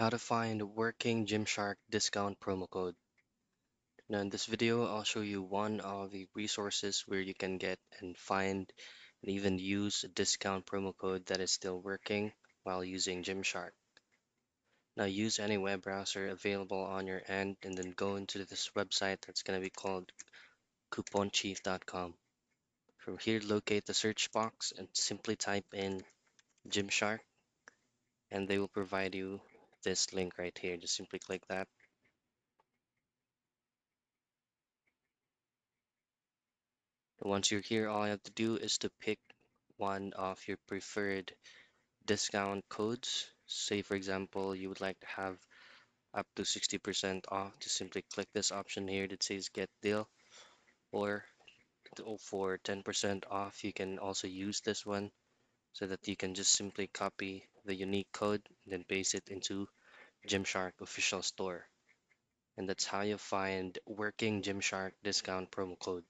How to find working Gymshark discount promo code. Now in this video, I'll show you one of the resources where you can get and find and even use a discount promo code that is still working while using Gymshark. Now use any web browser available on your end and then go into this website that's going to be called couponchief.com. From here, locate the search box and simply type in Gymshark and they will provide you this link right here. Just simply click that. Once you're here, all you have to do is to pick one of your preferred discount codes. Say, for example, you would like to have up to 60% off. Just simply click this option here that says Get Deal. Or for 10% off, you can also use this one so that you can just simply copy the unique code and then paste it into Gymshark official store. And that's how you find working Gymshark discount promo code.